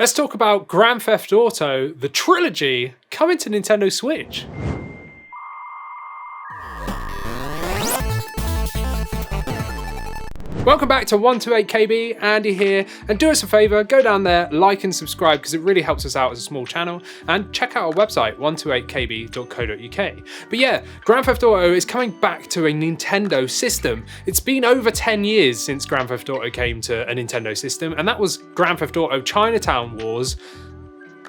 Let's talk about Grand Theft Auto, the Trilogy, coming to Nintendo Switch. Welcome back to 128KB, Andy here, and do us a favour, go down there, like and subscribe because it really helps us out as a small channel, and check out our website 128kb.co.uk. But yeah, Grand Theft Auto is coming back to a Nintendo system. It's been over 10 years since Grand Theft Auto came to a Nintendo system, and that was Grand Theft Auto Chinatown Wars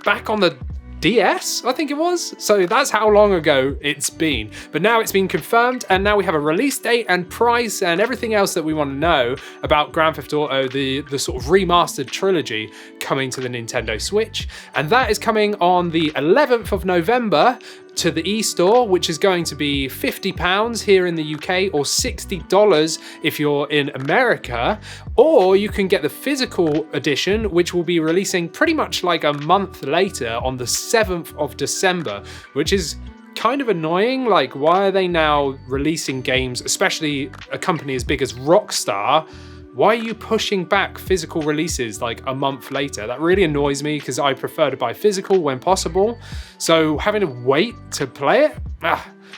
back on the DS, I think it was. So that's how long ago it's been. But now it's been confirmed, and now we have a release date and price and everything else that we want to know about Grand Theft Auto, the sort of remastered trilogy coming to the Nintendo Switch. And that is coming on the 11th of November to the eStore, which is going to be £50 here in the UK or $60 if you're in America, or you can get the physical edition, which will be releasing pretty much like a month later on the 7th of December, which is kind of annoying. Like, why are they now releasing games, especially a company as big as Rockstar? Why are you pushing back physical releases like a month later? That really annoys me because I prefer to buy physical when possible. So having to wait to play it,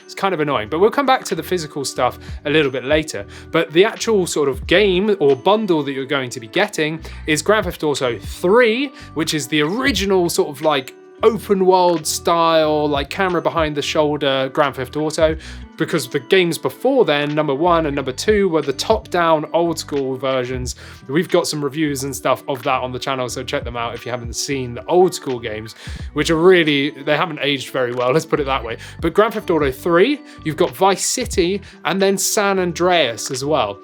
it's kind of annoying. But we'll come back to the physical stuff a little bit later. But the actual sort of game or bundle that you're going to be getting is Grand Theft Auto 3, which is the original sort of like open world style, like camera behind the shoulder Grand Theft Auto, because the games before then, number 1 and number 2, were the top-down old school versions. We've got some reviews and stuff of that on the channel, so check them out if you haven't seen the old school games, which are really, they haven't aged very well, let's put it that way. But Grand Theft Auto 3, you've got Vice City and then San Andreas as well.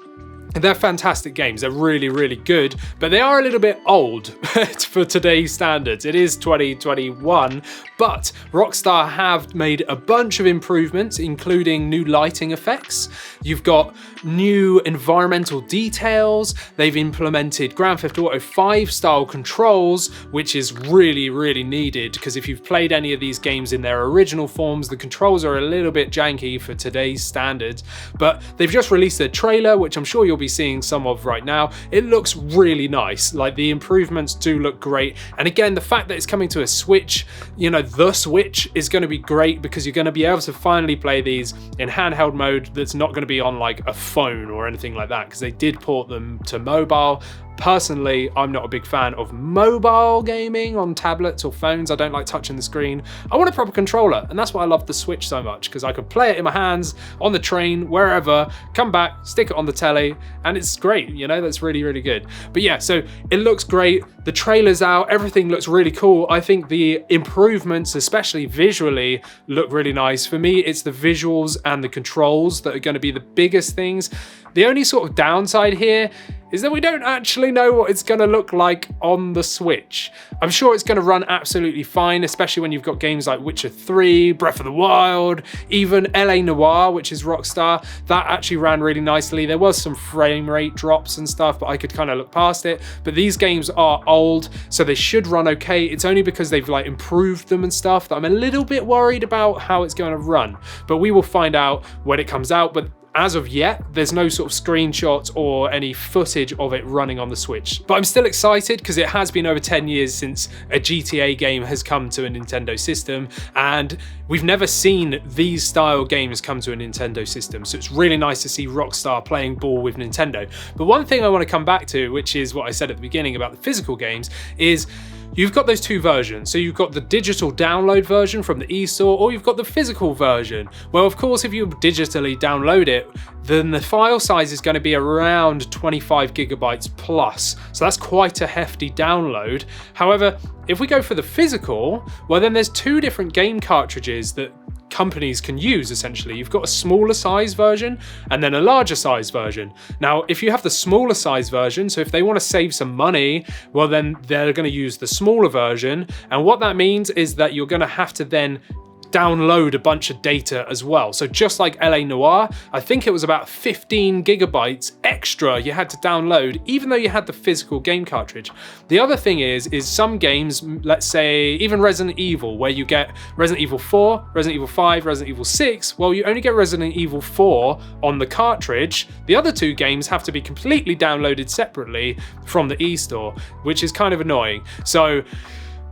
They're fantastic games, they're really, really good, but they are a little bit old for today's standards. It is 2021, but Rockstar have made a bunch of improvements, including new lighting effects. You've got new environmental details. They've implemented Grand Theft Auto 5 style controls, which is really, really needed, because if you've played any of these games in their original forms, the controls are a little bit janky for today's standards. But they've just released a trailer, which I'm sure you'll be seeing some of right now. It looks really nice. Like, the improvements do look great. And again, the fact that it's coming to a Switch, you know, the Switch is going to be great because you're going to be able to finally play these in handheld mode that's not going to be on like a phone or anything like that, because they did port them to mobile. Personally, I'm not a big fan of mobile gaming on tablets or phones. I don't like touching the screen. I want a proper controller, and that's why I love the Switch so much, because I can play it in my hands, on the train, wherever, come back, stick it on the telly, and it's great, you know, that's really, really good. But yeah, so it looks great. The trailer's out, everything looks really cool. I think the improvements, especially visually, look really nice. For me, it's the visuals and the controls that are going to be the biggest things. The only sort of downside here is that we don't actually know what it's going to look like on the Switch. I'm sure it's going to run absolutely fine, especially when you've got games like Witcher 3, Breath of the Wild, even LA Noire, which is Rockstar. That actually ran really nicely. There was some frame rate drops and stuff, but I could kind of look past it. But these games are old, so they should run okay. It's only because they've like improved them and stuff that I'm a little bit worried about how it's going to run. But we will find out when it comes out. But as of yet, there's no sort of screenshots or any footage of it running on the Switch. But I'm still excited because it has been over 10 years since a GTA game has come to a Nintendo system, and we've never seen these style games come to a Nintendo system. So it's really nice to see Rockstar playing ball with Nintendo. But one thing I want to come back to, which is what I said at the beginning about the physical games, is you've got those two versions. So you've got the digital download version from the eStore, or you've got the physical version. Well, of course, if you digitally download it, then the file size is going to be around 25 gigabytes plus. So that's quite a hefty download. However, if we go for the physical, well, then there's two different game cartridges that companies can use. Essentially, you've got a smaller size version and then a larger size version. Now, if you have the smaller size version, so if they want to save some money, well, then they're going to use the smaller version. And what that means is that you're going to have to then download a bunch of data as well. So just like LA Noire, I think it was about 15 gigabytes extra you had to download, even though you had the physical game cartridge. The other thing is some games, let's say even Resident Evil, where you get Resident Evil 4, Resident Evil 5, Resident Evil 6, well, you only get Resident Evil 4 on the cartridge. The other two games have to be completely downloaded separately from the eStore, which is kind of annoying. So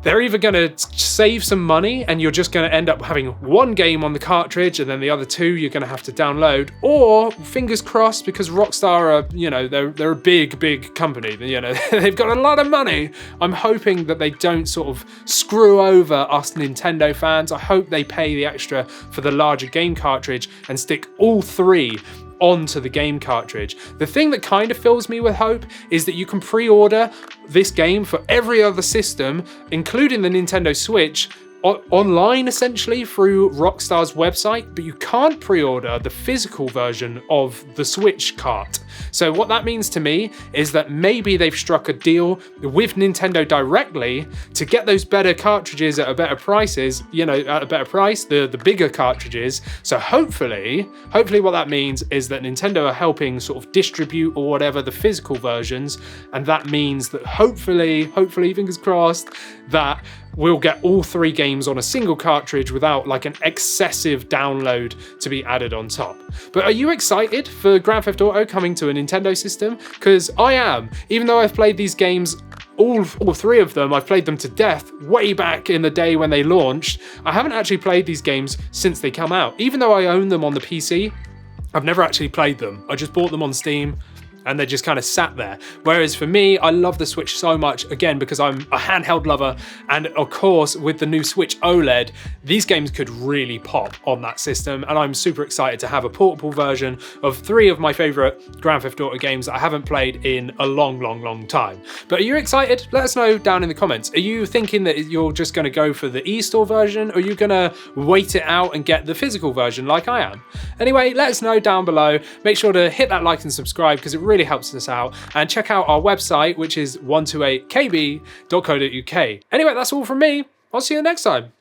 they're either going to save some money and you're just going to end up having one game on the cartridge and then the other two you're going to have to download, or fingers crossed, because Rockstar are, you know, they're a big company, you know, they've got a lot of money. I'm hoping that they don't sort of screw over us Nintendo fans. I hope they pay the extra for the larger game cartridge and stick all three onto the game cartridge. The thing that kind of fills me with hope is that you can pre-order this game for every other system, including the Nintendo Switch, online essentially through Rockstar's website, but you can't pre-order the physical version of the Switch cart. So what that means to me is that maybe they've struck a deal with Nintendo directly to get those better cartridges at a better prices, you know, at a better price, the bigger cartridges. So hopefully what that means is that Nintendo are helping sort of distribute or whatever the physical versions, and that means that hopefully, fingers crossed, that we'll get all three games on a single cartridge without like an excessive download to be added on top. But are you excited for Grand Theft Auto coming to a Nintendo system? Because I am. Even though I've played these games, all three of them, I've played them to death way back in the day when they launched, I haven't actually played these games since they come out. Even though I own them on the PC, I've never actually played them. I just bought them on Steam and they just kind of sat there. Whereas for me, I love the Switch so much, again, because I'm a handheld lover, and of course, with the new Switch OLED, these games could really pop on that system, and I'm super excited to have a portable version of three of my favorite Grand Theft Auto games that I haven't played in a long time. But are you excited? Let us know down in the comments. Are you thinking that you're just going to go for the eStore version, or are you going to wait it out and get the physical version like I am? Anyway, let us know down below. Make sure to hit that like and subscribe, because it really helps us out, and check out our website, which is 128kb.co.uk. Anyway, that's all from me. I'll see you next time.